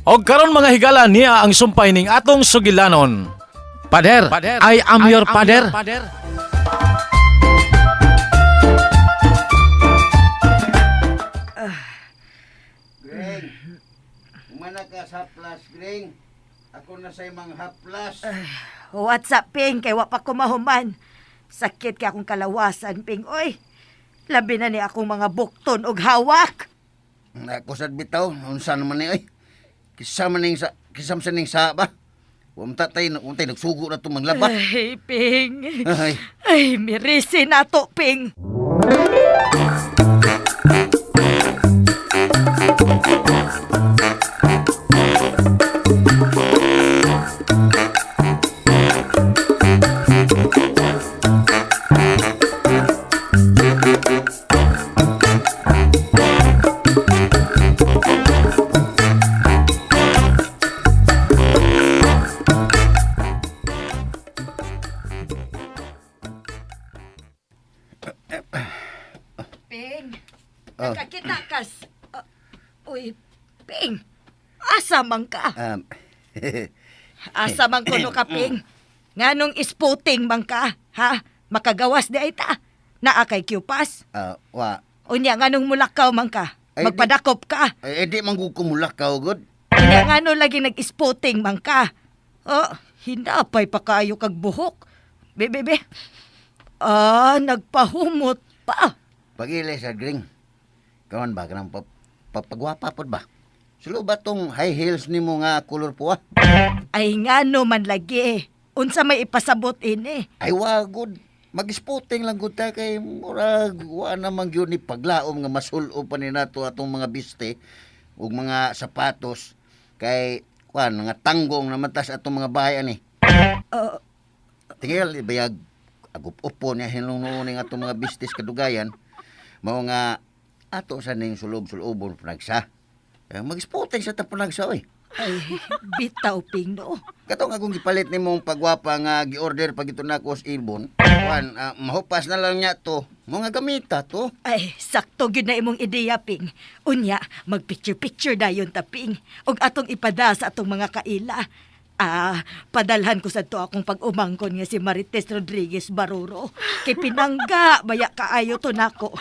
Og karon mga higala niya ang sumpay ning atong sugilanon. Pader, I am your pader. Greng, umana ka sa haplas, Greng. Ako na sa imong haplas. What's up, Ping? Kay wa pa ko mahuman. Sakit kay akong kalawasan, Ping. Oy, labi na ni akong mga bukton og hawak. Ako sad bitaw, unsa naman ni oy. Kisam sa ning sa ba? Untay nagsugo na to manglaba. Ay, Ping. Ay, Ay, mirisi na to, Ping. Ping, nakakita kas. Uy, Ping, asa man ka? Asa man kuno ka, Ping? Nganong isputing man ka, ha? Makagawas di ay ta. Naa kay Kyupas. wa. Unya nganong mulakaw man ka? Ay, Magpadakop ka. Ay, di man gud kumulak ka god. Unya ngano lagi nag-isputing man ka? Oh, hinapay pa kayo kag buhok. Bebe. Nagpahumot pa. Pagili sa Greng. Kaman ba kanang papagwapa pod ba? Sulo ba tong high heels nimo nga color puwa? Ay ngano man lagi. Unsa may ipasabot ini? Ay wagod. Mag-spotting lang gud ta kay murag wa naman gyud ni paglaom nga masul-o pa ni nato atong mga biste ug mga sapatos kay nga tanggong naman tas atong mga bahay ani. Tingel bayag agup-upo niya hinungno ning atong mga bistis kadugayan mao nga ato sa ning sulob-sulobon panagsa. Mag-spotting sa tapunagsa oy. Ay, bitaw, Ping, no? Kato nga kung gipalit ni mong pagwapa nga gi-order pag ito na ko sa Ilbon, mahupas na lang niya to, mga gamita to. Ay, sakto gyud na imong ideya, Ping. Unya, magpicture-picture dayon ta, Ping. Og atong ipada sa atong mga kaila. Padalhan ko sa to akong pag-umangkon nga si Marites Rodriguez Baruro. Kay pinangga, baya kaayo to nako.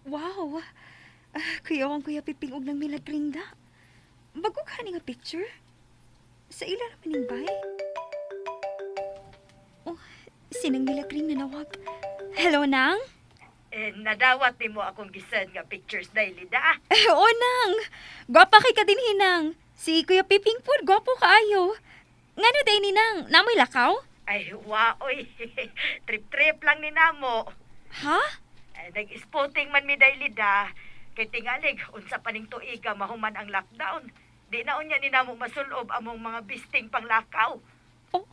Wow! Kuya Piping og ng milagring da. Bago ka nga picture? Sa ila naman ning bay? Oh, sinang milagring nanawag? Hello, Nang? Nadawat ni mo akong gisend nga pictures daily da. Oo, Nang! Gwapa kay ka din, Hinang. Si Kuya Piping po, gwapo kaayo. Ngano day ni Nang? Namoy lakaw? Ay, waoy. Trip-trip lang ni namo. Ha? Nag-spotting man mi daily da. Kay tingalig, unsa pa ning tuiga mahuman ang lockdown. Di na unya ni namo masulob among mga bisting panglakaw. Oh.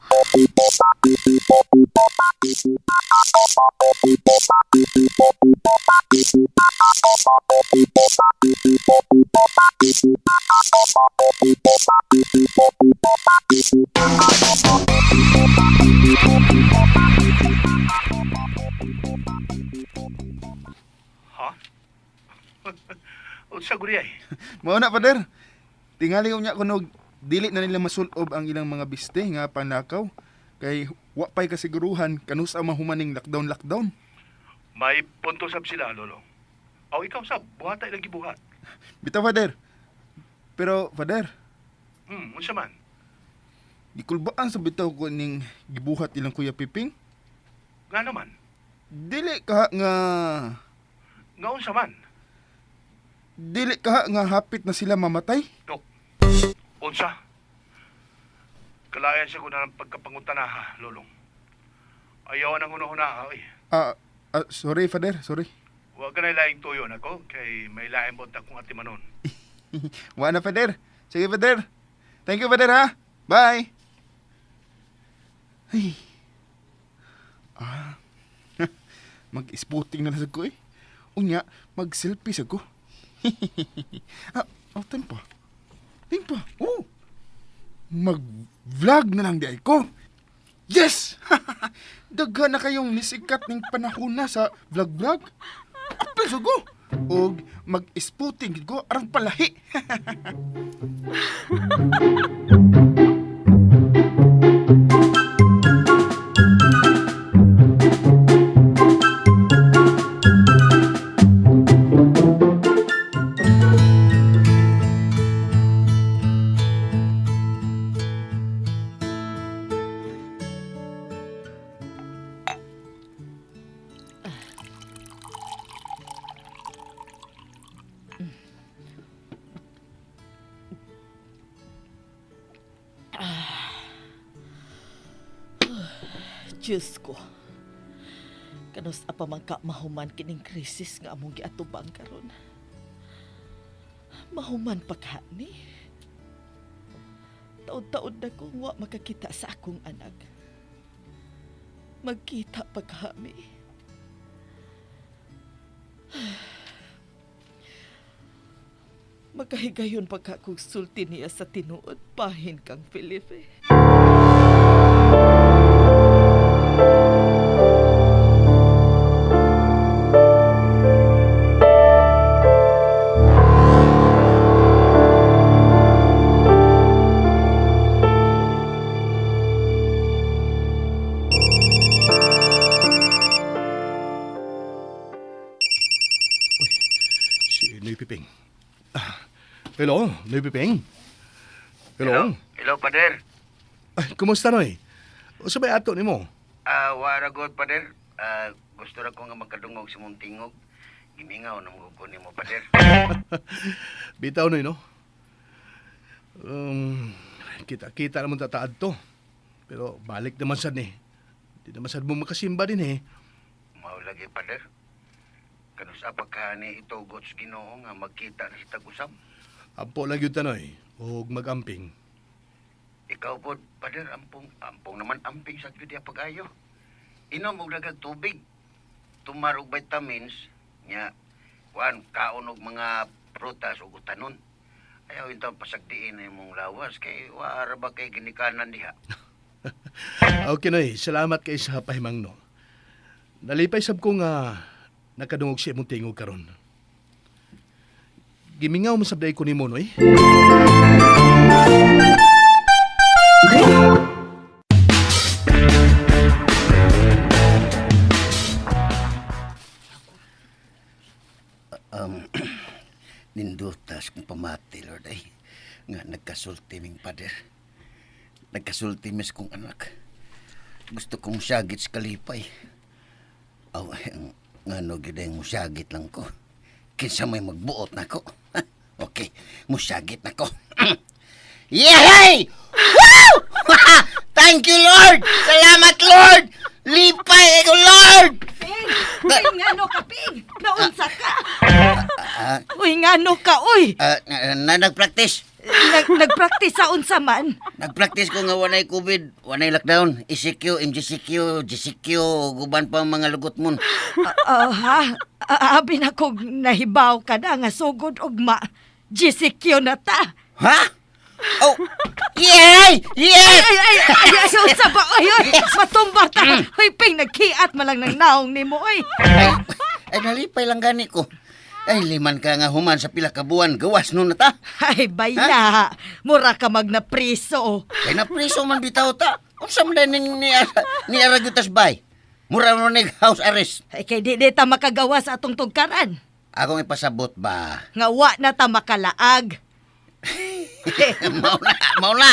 Ha? Unsa guri ay? Mao na, pader. Tingali unya kuno dili na nila masulob ang ilang mga biste nga panakaw kay wa pay kasiguruhan kanus ang mahumaning lockdown. May punto sab sila, lolo. Aw ikaw sab, buhatay lang gibuhat. Bitaw, pader. Pero pader, Unsa man? gikulbaan sa bitaw ko ning gibuhat ilang Kuya Piping. Nga naman? Dili ka nga Nga unsa man? hapit na sila mamatay. Unsa? Kalayan siya ko na ng pagkapangutanaha, lolong. Ayaw nang hunahuna, oy. Sorry, pader, sorry. Huwag ka na laing tuyo na ko, kay may laing bonta kong ati manon. Wa na, pader. Sige, pader. Thank you, pader, ha? Bye. Ay. Mag-spooting na nasag ko, eh. Unya, mag-selfie sa ko. Tempa. Tempa, oh. Mag-vlog na lang di ay ko. Yes! Daghan na kayong nisikat ng panahon na sa vlog-vlog. Apil sa ko. O mag-spooting ko arang palahi. Diyos ko. Kanus apa man ka mahuman kining krisis nga among giatubang karon. Mahuman pa ni. Taon-taon na kong wa makakita sa akong anak. Magkita pa kami. Magkahigayon pagka kong sulti niya sa tinuod pahin kang Felipe. Si Noy Piping. Hello, Noy Piping. Hello. Hello, pader. Ay, kumusta Noy? O sabay ato ni mo? Wara god, pader. Gusto ra ko nga magkadungog si mong tingog. Gimingaw na mo ko nimo, pader. Bitaw Noy, no? Kita-kita naman tataad to. Pero balik naman sad ni. Di naman sad mo makasimba din eh. Mao lagi, pader. Kanus apa ka ni itugot sa Ginoo nga magkita na sa tag-usab. Ampo lang yun Noy. Huwag mag-amping. Ikaw po, pader, ampong naman amping sa gyud ya pag-ayo. Inom og dagag tubig. Tumar og vitamins nya kuan kaon og mga prutas ug utanon. Ayaw intong pasagdiin na imong lawas kay wara ba kay ginikanan diha. Okay Noy, salamat kay sa pahimang no. Nalipay sab ko nga nakadungog siya mong tingog karon. Gimingaw mo sabday ko ni mo Noy. Nindutas kung pamati, Lord, ay nga nagkasulti ming pader. Nagkasulti mis kong anak. Gusto kong syagit sa kalipay. Aw, nga no gyud musyagit lang ko. Kinsa may magbuot na ko. Okay, musyagit na ko. Yay! Woo! Thank you, Lord! Salamat, Lord! Lipay ko, Lord! Uy, ngano ka, Ping? Naunsa ka? Uy, ngano ka, uy? Nagpractice. Nagpractice sa unsa man? Nagpractice ko nga wanay COVID, wanay lockdown, ECQ, MGCQ, GCQ, guban pa ang mga lugot mon. Ha? Abi na kog nahibaw ka na nga sugod ugma. GCQ na ta. Ha? Oh! Yay! Yes! Ay, unsa ba? Ay, matumba ta. Uy, Ping, nagkiat malang nang naong ni mo, uy. Ay, nalipay lang gani ko. Ay, liman ka nga human sa pila ka buwan, gawas nun na ta. Ay, bayla. Mura ka magnapriso. Kay napriso man bitaw ta. Unsa man ni Aragutas bay? Mura mo nig house arrest. Ay, kay di ta makagawa sa atong tugkaran. Akong ipasabot ba? Nga wa na ta makalaag. Mauna.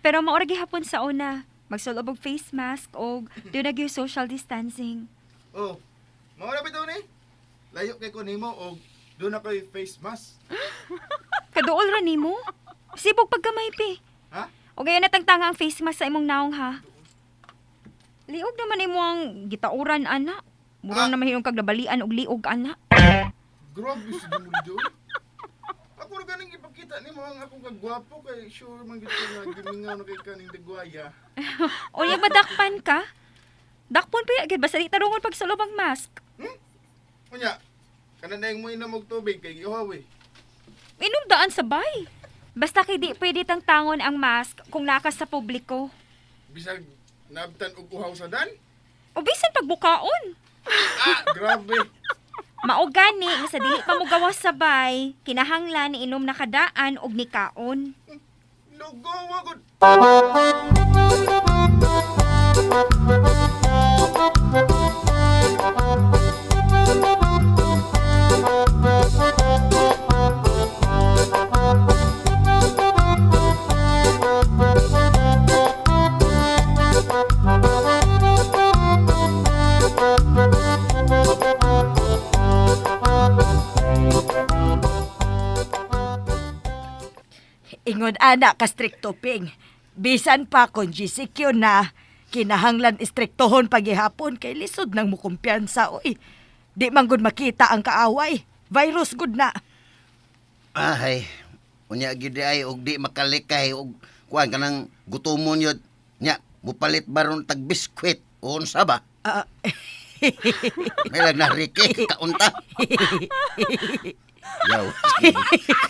Pero maorag gihapon sa una, Magsulob og face mask o do nagyo social distancing. Oh, mawala bitaw ni. Layo kay ko nimo og doon na ko'y face mask. Kaduol ra nimo. Sibog pagkamay pi. Ha? O gaya natangtanga ang face mask sa imong naong ha. Liog naman imo ang gitauran ana. Murang naman yung kagnabalian og liog ana. Grabe si Dumuldo. Ako na ganing ipakita nimo ang akong kagwapo kay sure man gid ko nga gimingaw na kay kaning dagwaya. O yung madakpan ka? Dakpon pa yagid basta di tarungon pag sulob ang mask. Unya, kanan na yung mo inom og tubig kay gihawi. Inom daan sabay. Basta kay di pwede tangtangon ang mask kung nakas sa publiko. Bisag nabtan og uhaw sa dan. O bisan pagbukaon. Grabe. Mao gani nga sa dili pa mo gawas sabay, kinahanglan ni inom na kadaan og nikaon. Lugawa gud. Ingon ana ka strikto ping. Bisan pa kung GCQ na, kinahanglan istriktohon paghihapon kay lisod nang mukumpiyansa. Uy, di man gud makita ang kaaway. Virus gud na. Ay, unya gid ay og di makalikay og kuan kanang gutomon yun. Nya, mupalit baron tag biskwit. Unsa ba? Ah, May lang nariki, kaunta. Yaw.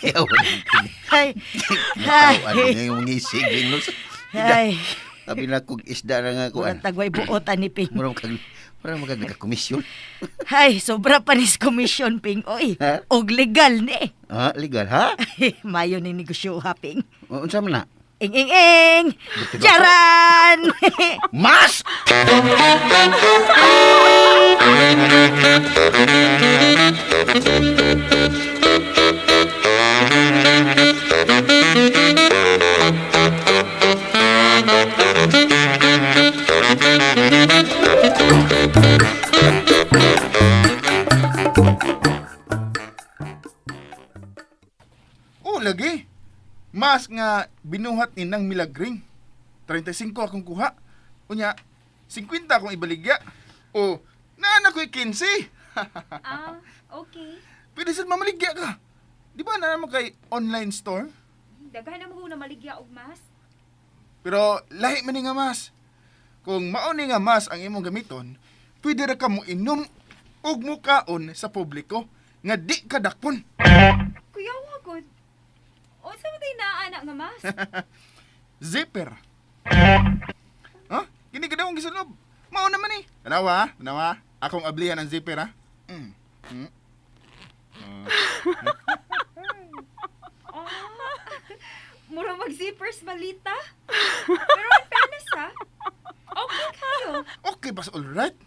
Yaw. ay, Ano yung ngisig no? ay, Sabi na kog isda na nga kuan. murang tagway buotan ni Ping. Murang magag nagka-komisyon. Ay, sobra panis komisyon, Ping. Oy, Ha? og legal ni. Ha? Legal, ha? Mayo ni negosyo ha, Ping. Unsa man na? Ing, ing, ing! Charan! Mas! Oh, lagi. Mas nga binuhat ni nang milagring. 35 akong kuha. Unya, 50 akong ibaligya. O, naanak ko'y 15. Okay. Pwede saan mamaligya ka. Di ba na naman kay online store? Daghan na mo na maligya og mask. Pero lahi man ni nga mas. Kung mauni nga mas ang imong gamiton, pwede ra ka mo inom og mukaon sa publiko nga di ka dakpon. Kuya wagod. O sa mo tayo naaanak nga mask? Zipper. Ha? Kini ka daw ang gisulod. Mao naman eh. Tanawa, tanawa. Akong ablihan ang zipper ha. Mura mag-zippers malita. Pero in fairness ha, okay kayo. Okay, bas alright.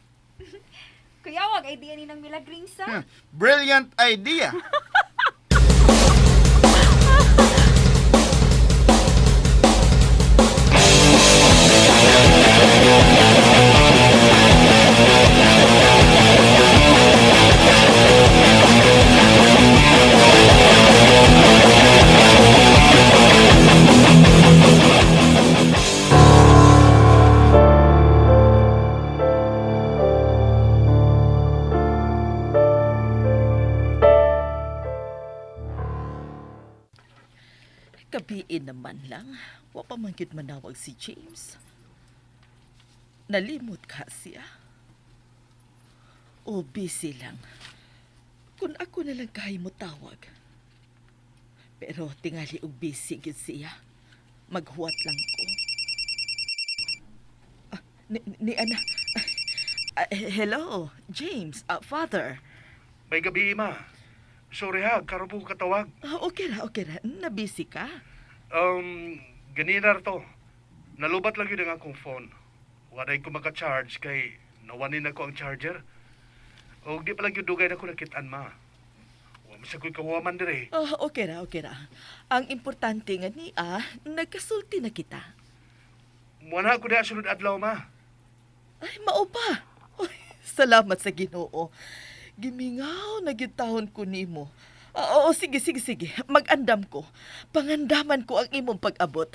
Kuya wag idea ni ng milagring sa. Brilliant idea. Gabiin naman lang, wa pa man gyud manawag si James. Nalimot ka siya. O busy lang. Kung ako na lang kahay mo tawag. Pero tingali og busy gyud siya. Maghuwat lang ko. Ni ana. Hello, James, father. May gabi, ma. Sorry ha, karo po katawag. Okay ra. Nabisi ka? Ganina to. Nalubat lang yun ang akong phone. Waday ko maka-charge kay nawanin ako ang charger. O di pa lang yung dugay na ko nakitaan, ma. Wala sa ko'y kawaman dire. Okay ra. Ang importante nga nagkasulti na kita. Muna ako na sunod adlaw, ma. Ay, mao ba? Oy, salamat sa Ginoo. Gimingaw na gitahon ko nimo. Oo, sige. Mag-andam ko. Pangandaman ko ang imong pag-abot.